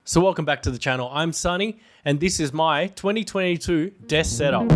So welcome back to the channel. I'm Sunny and this is my 2022 desk setup.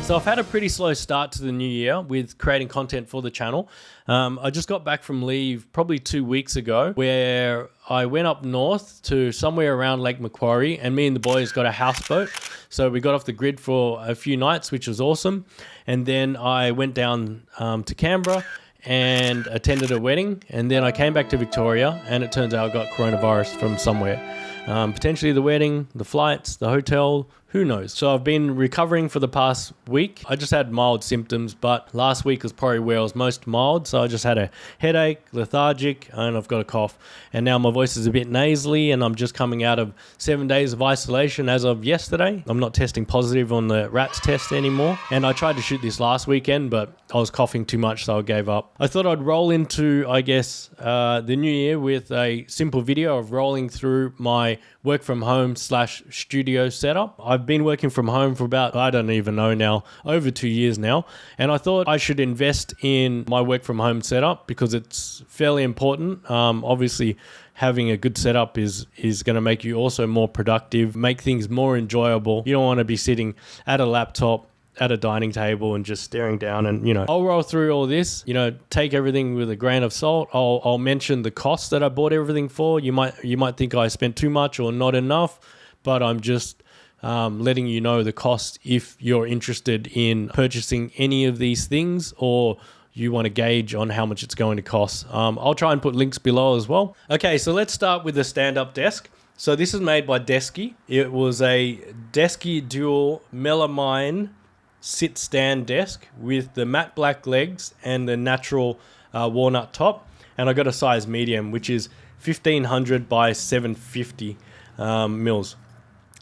So I've had a pretty slow start to the new year with creating content for the channel. I just got back from leave probably 2 weeks ago where I went up north to somewhere around Lake Macquarie and me and the boys got a houseboat. So we got off the grid for a few nights, which was awesome. And then I went down to Canberra and attended a wedding. And then I came back to Victoria and it turns out I got coronavirus from somewhere. Potentially the wedding, the flights, the hotel, who knows? So I've been recovering for the past week. I just had mild symptoms, but last week was probably where I was most mild. So I just had a headache, lethargic, and I've got a cough. And now my voice is a bit nasally and I'm just coming out of 7 days of isolation as of yesterday. I'm not testing positive on the RATS test anymore. And I tried to shoot this last weekend, but I was coughing too much, so I gave up. I thought I'd roll into, the new year with a simple video of rolling through my work from home / studio setup. I've been working from home for about, I don't even know now, over 2 years now. And I thought I should invest in my work from home setup because it's fairly important. Obviously, having a good setup is going to make you also more productive, make things more enjoyable. You don't want to be sitting at a laptop at a dining table and just staring down, and I'll roll through all this, take everything with a grain of salt. I'll mention the cost that I bought everything for. You might think I spent too much or not enough, but I'm just letting you know the cost if you're interested in purchasing any of these things or you want to gauge on how much it's going to cost. I'll try and put links below as well. Okay, so let's start with the stand-up desk. So this is made by Desky. It was a Desky dual melamine sit stand desk with the matte black legs and the natural walnut top, and I got a size medium, which is 1500 by 750 mils.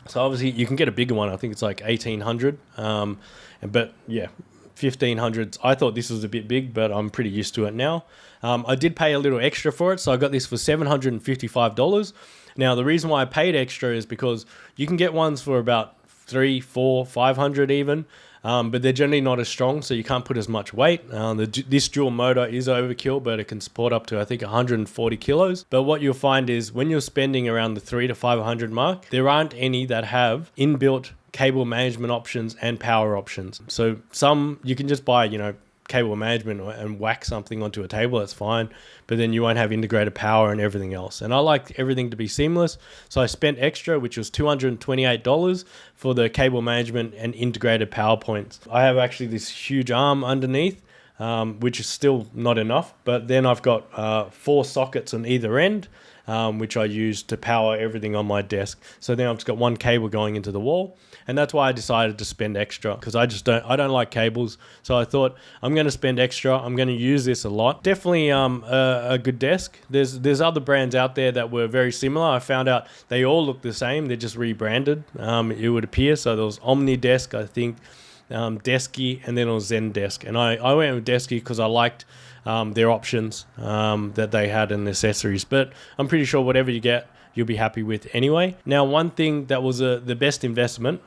So obviously you can get a bigger one. I think it's like 1800, but yeah, 1500s. I thought this was a bit big, but I'm pretty used to it now. I did pay a little extra for it, so I got this for $755. Now the reason why I paid extra is because you can get ones for about 300, 400, 500 even. But they're generally not as strong, so you can't put as much weight. This dual motor is overkill, but it can support up to, I think, 140 kilos. But what you'll find is when you're spending around the 300 to 500 mark, there aren't any that have inbuilt cable management options and power options. So some you can just buy, cable management and whack something onto a table, that's fine, but then you won't have integrated power and everything else. And I like everything to be seamless, so I spent extra, which was $228 for the cable management and integrated power points. I have actually this huge arm underneath, which is still not enough, but then I've got 4 sockets on either end, which I use to power everything on my desk. So then I've just got one cable going into the wall, and that's why I decided to spend extra, because I don't like cables. So I thought I'm going to spend extra. I'm going to use this a lot. Definitely a good desk. There's other brands out there that were very similar. I found out they all look the same. They're just rebranded. It would appear. So there was OmniDesk, I think, Desky, and then it was Zendesk. And I went with Desky because I liked their options that they had and accessories. But I'm pretty sure whatever you get, you'll be happy with anyway. Now, one thing that was the best investment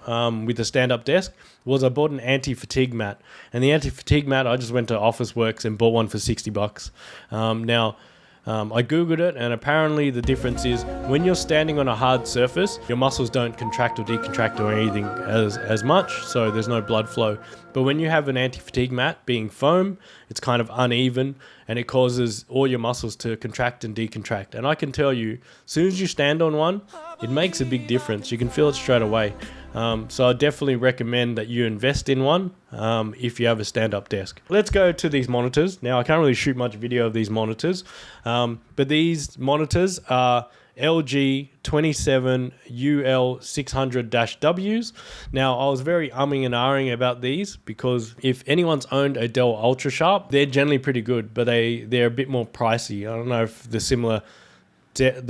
with the stand-up desk was I bought an anti-fatigue mat. And the anti-fatigue mat, I just went to Officeworks and bought one for $60. I Googled it, and apparently the difference is when you're standing on a hard surface, your muscles don't contract or decontract or anything as much, so there's no blood flow. But when you have an anti-fatigue mat being foam, it's kind of uneven and it causes all your muscles to contract and decontract. And I can tell you, as soon as you stand on one, it makes a big difference. You can feel it straight away. So I definitely recommend that you invest in one if you have a stand-up desk. Let's go to these monitors. Now, I can't really shoot much video of these monitors, but these monitors are LG 27 UL 600-Ws. Now, I was very umming and ahhing about these because if anyone's owned a Dell Ultra Sharp, they're generally pretty good, but they're a bit more pricey. I don't know if the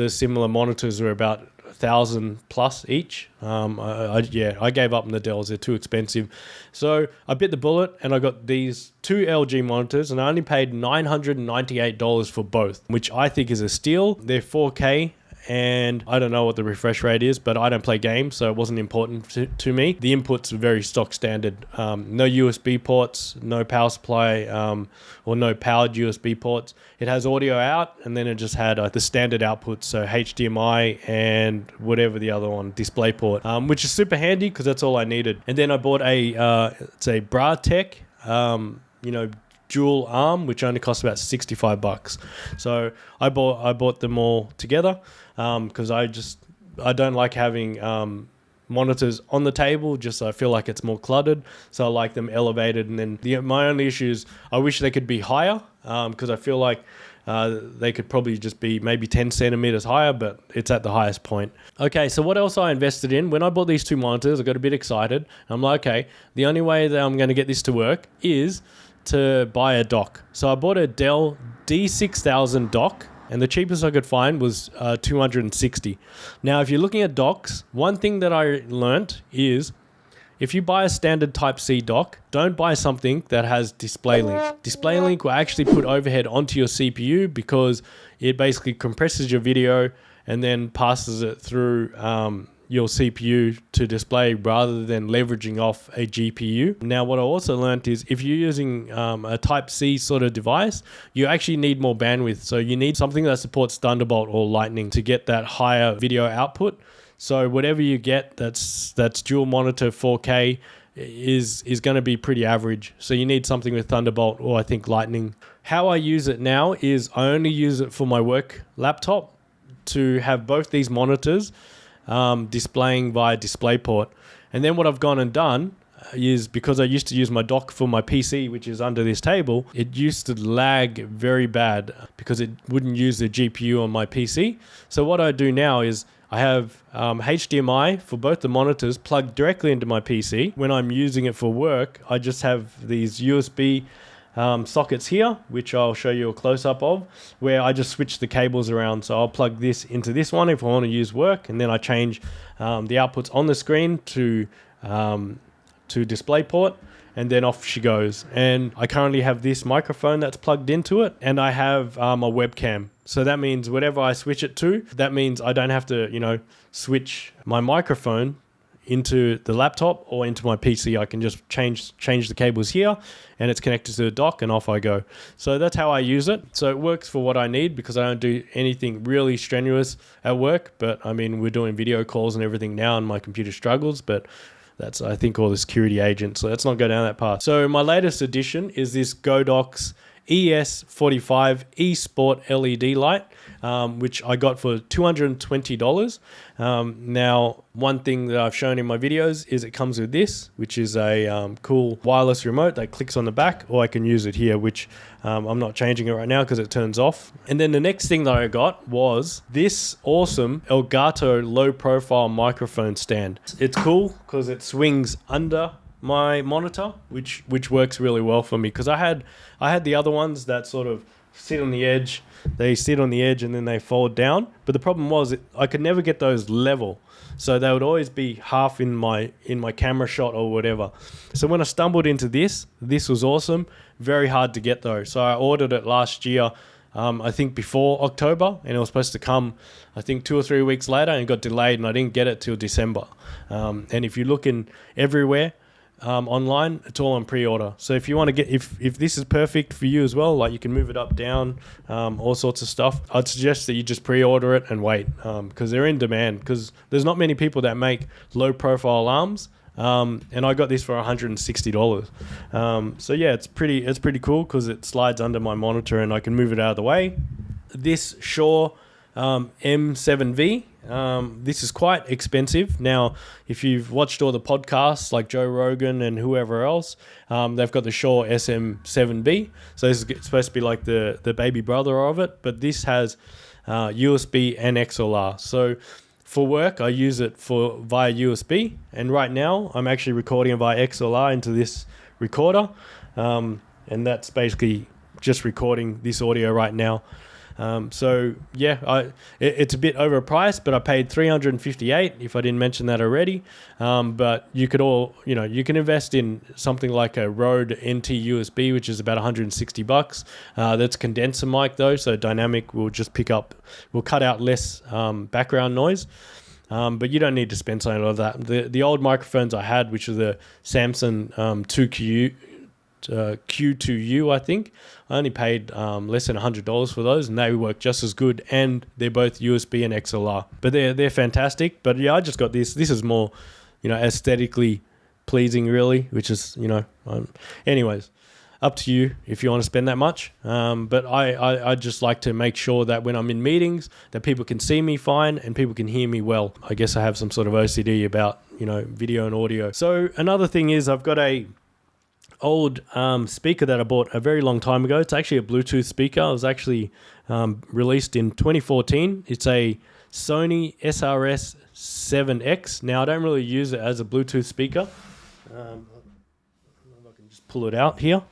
similar monitors are about 1,000 plus each. I gave up on the Dells. They're too expensive. So I bit the bullet and I got these 2 LG monitors, and I only paid $998 for both, which I think is a steal. They're 4K and I don't know what the refresh rate is, but I don't play games, so it wasn't important to me. The inputs are very stock standard. No USB ports, no power supply, or no powered USB ports. It has audio out, and then it just had the standard outputs, so HDMI and whatever the other one, DisplayPort, which is super handy because that's all I needed. And then I bought it's a Bratech, dual arm, which only costs about $65. So I bought them all together because I don't like having monitors on the table. Just I feel like it's more cluttered, so I like them elevated. And then my only issue is I wish they could be higher because I feel like they could probably just be maybe 10 centimeters higher, but it's at the highest point. Okay, so what else I invested in? When I bought these two monitors, I got a bit excited. I'm like, okay, the only way that I'm going to get this to work is to buy a dock. So I bought a Dell D6000 dock, and the cheapest I could find was $260. Now, if you're looking at docks, one thing that I learnt is if you buy a standard Type-C dock, don't buy something that has DisplayLink. DisplayLink will actually put overhead onto your CPU because it basically compresses your video and then passes it through your CPU to display rather than leveraging off a GPU. Now, what I also learned is if you're using a Type-C sort of device, you actually need more bandwidth. So you need something that supports Thunderbolt or Lightning to get that higher video output. So whatever you get that's dual monitor 4K is going to be pretty average. So you need something with Thunderbolt or I think Lightning. How I use it now is I only use it for my work laptop to have both these monitors displaying via DisplayPort. And then what I've gone and done is, because I used to use my dock for my PC, which is under this table, it used to lag very bad because it wouldn't use the GPU on my PC. So what I do now is I have HDMI for both the monitors plugged directly into my PC. When I'm using it for work, I just have these USB sockets here, which I'll show you a close-up of, where I just switch the cables around. So I'll plug this into this one if I want to use work, and then I change the outputs on the screen to DisplayPort, and then off she goes. And I currently have this microphone that's plugged into it, and I have a webcam. So that means whatever I switch it to, that means I don't have to, switch my microphone into the laptop or into my PC. I can just change the cables here, and it's connected to the dock, and off I go. So that's how I use it. So it works for what I need because I don't do anything really strenuous at work. But I mean, we're doing video calls and everything now, and my computer struggles, but that's, I think, all the security agents. So let's not go down that path. So my latest addition is this Godox ES45 eSport LED light, which I got for $220. Now, one thing that I've shown in my videos is it comes with this, which is a cool wireless remote that clicks on the back, or I can use it here, which I'm not changing it right now because it turns off. And then the next thing that I got was this awesome Elgato low profile microphone stand. It's cool because it swings under my monitor, which works really well for me, because I had the other ones that sort of sit on the edge. They sit on the edge and then they fold down. But the problem was I could never get those level, so they would always be half in my camera shot or whatever. So when I stumbled into this was awesome. Very hard to get though. So I ordered it last year, I think before October, and it was supposed to come, I think 2 or 3 weeks later, and it got delayed, and I didn't get it till December. And if you're looking everywhere, online, it's all on pre-order. So if you want to get, if this is perfect for you as well, like you can move it up, down, all sorts of stuff, I'd suggest that you just pre-order it and wait, because they're in demand, because there's not many people that make low profile arms, and I got this for $160. So yeah, it's pretty cool because it slides under my monitor and I can move it out of the way. This Shure M7V, this is quite expensive. Now, if you've watched all the podcasts like Joe Rogan and whoever else, they've got the Shure SM7B. So this is supposed to be like the baby brother of it, but this has USB and XLR. So for work, I use it via USB, and right now I'm actually recording it via XLR into this recorder, and that's basically just recording this audio right now. So yeah, it's a bit overpriced, but I paid $358 if I didn't mention that already. But you can invest in something like a Rode NT USB, which is about $160. That's condenser mic though, so dynamic will cut out less background noise. But you don't need to spend something like that. The old microphones I had, which are the Samsung 2Q2U, I think, I only paid less than $100 for those, and they work just as good, and they're both USB and XLR. But they're fantastic. But yeah, I just got this. This is more, aesthetically pleasing, really, which is, anyways. Up to you if you want to spend that much. But I just like to make sure that when I'm in meetings that people can see me fine and people can hear me well. I guess I have some sort of OCD about, video and audio. So another thing is I've got a old speaker that I bought a very long time ago. It's actually a Bluetooth speaker. It was actually released in 2014. It's a Sony SRS-7X. Now I don't really use it as a Bluetooth speaker. I can just pull it out here.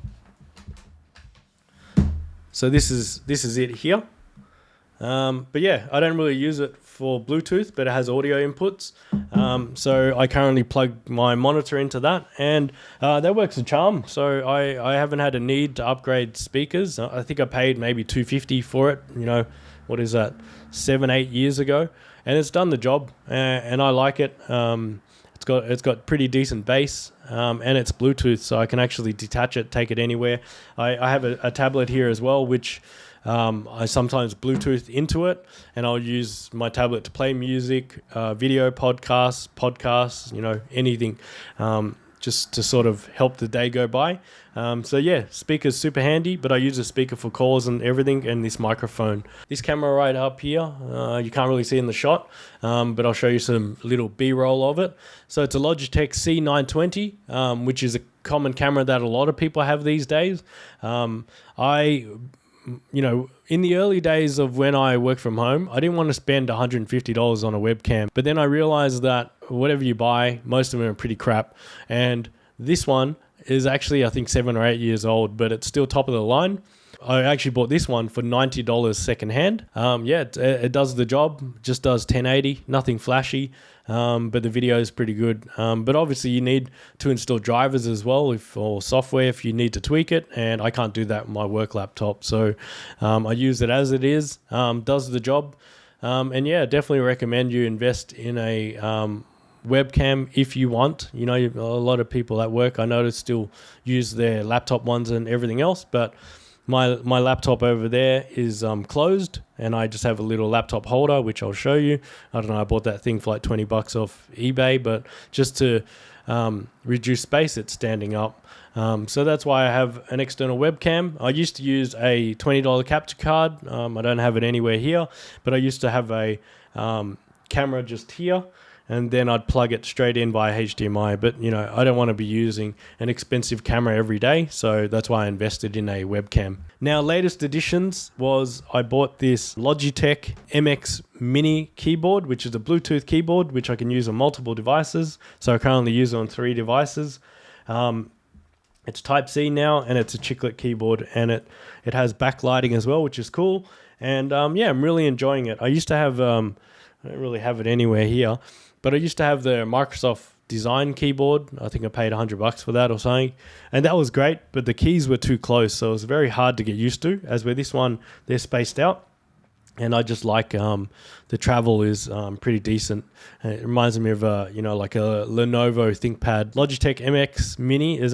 So this is it here. But yeah, I don't really use it for Bluetooth, but it has audio inputs. So I currently plug my monitor into that, and that works a charm. So I haven't had a need to upgrade speakers. I think I paid maybe $250 for it. What is that? 7-8 years ago, and it's done the job, and I like it. It's got pretty decent bass, and it's Bluetooth, so I can actually detach it, take it anywhere. I have a tablet here as well, which I sometimes Bluetooth into it, and I'll use my tablet to play music, video podcasts, anything, just to sort of help the day go by. So yeah, speaker's super handy, but I use a speaker for calls and everything, and this microphone. This camera right up here, you can't really see in the shot, but I'll show you some little B-roll of it. So it's a Logitech C920, which is a common camera that a lot of people have these days. In the early days of when I worked from home, I didn't want to spend $150 on a webcam. But then I realized that whatever you buy, most of them are pretty crap. And this one is actually, I think, 7 or 8 years old, but it's still top of the line. I actually bought this one for $90 secondhand. It does the job, just does 1080, nothing flashy, but the video is pretty good. But obviously you need to install drivers as well, or software if you need to tweak it, and I can't do that with my work laptop. So I use it as it is, does the job. And yeah, definitely recommend you invest in a webcam if you want. A lot of people at work I notice still use their laptop ones and everything else, but my laptop over there is closed, and I just have a little laptop holder, which I'll show you. I don't know, I bought that thing for like $20 off eBay, but just to reduce space, it's standing up. So that's why I have an external webcam. I used to use a $20 capture card. I don't have it anywhere here, but I used to have a camera just here, and then I'd plug it straight in via HDMI. But, I don't want to be using an expensive camera every day, so that's why I invested in a webcam. Now, latest additions was I bought this Logitech MX Mini keyboard, which is a Bluetooth keyboard, which I can use on multiple devices. So I currently use it on 3 devices. It's Type-C now, and it's a chiclet keyboard, and it has backlighting as well, which is cool. And I'm really enjoying it. I used to have, I don't really have it anywhere here, but I used to have the Microsoft Design keyboard. I think I paid $100 for that or something, and that was great, but the keys were too close, so it was very hard to get used to. As with this one, they're spaced out, and I just like the travel is pretty decent. It reminds me of like a Lenovo ThinkPad. Logitech MX Mini was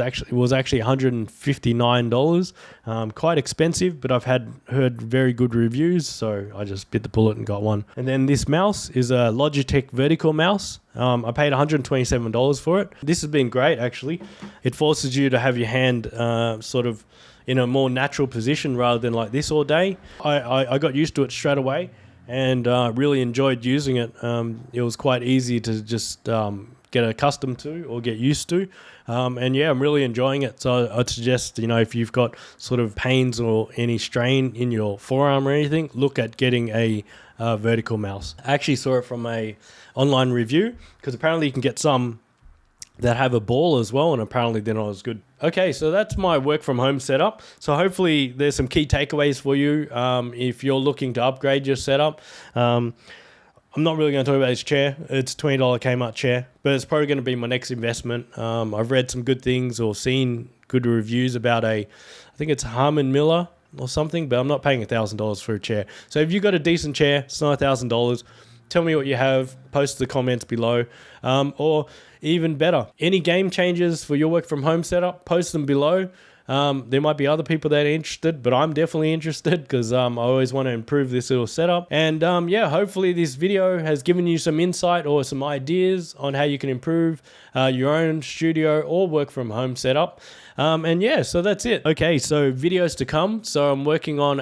actually $159, quite expensive, but I've heard very good reviews, so I just bit the bullet and got one. And then this mouse is a Logitech vertical mouse. I paid $127 for it. This has been great, actually. It forces you to have your hand sort of in a more natural position rather than like this all day. I got used to it straight away, and really enjoyed using it. It was quite easy to just get accustomed to or get used to. And yeah, I'm really enjoying it. So I'd suggest, if you've got sort of pains or any strain in your forearm or anything, look at getting a vertical mouse. I actually saw it from a online review, because apparently you can get some that have a ball as well, and apparently they're not as good. Okay, so that's my work from home setup. So hopefully there's some key takeaways for you if you're looking to upgrade your setup. I'm not really going to talk about this chair. It's a $20 Kmart chair, but it's probably going to be my next investment. I've read some good things or seen good reviews about I think it's Harman Miller or something, but I'm not paying $1,000 for a chair. So if you've got a decent chair, it's not $1,000. Tell me what you have, post the comments below, or even better, any game changes for your work from home setup, post them below. There might be other people that are interested, but I'm definitely interested because I always want to improve this little setup. And yeah, hopefully this video has given you some insight or some ideas on how you can improve your own studio or work from home setup. And yeah, so that's it. Okay, so videos to come. So I'm working on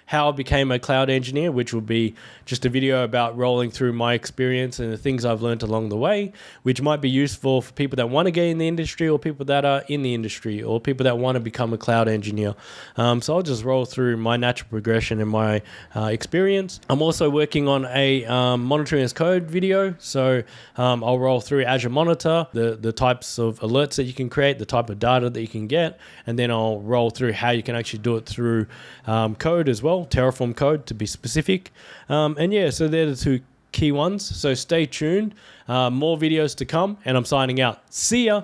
how I became a cloud engineer, which will be just a video about rolling through my experience and the things I've learned along the way, which might be useful for people that want to get in the industry or people that are in the industry or people that want to become a cloud engineer. So I'll just roll through my natural progression and my experience. I'm also working on a monitoring as code video. So I'll roll through Azure Monitor, the types of alerts that you can create, the type of data that you can get, and then I'll roll through how you can actually do it through code as well, Terraform code to be specific. And yeah, so they're the two key ones. So stay tuned. More videos to come, and I'm signing out. See ya.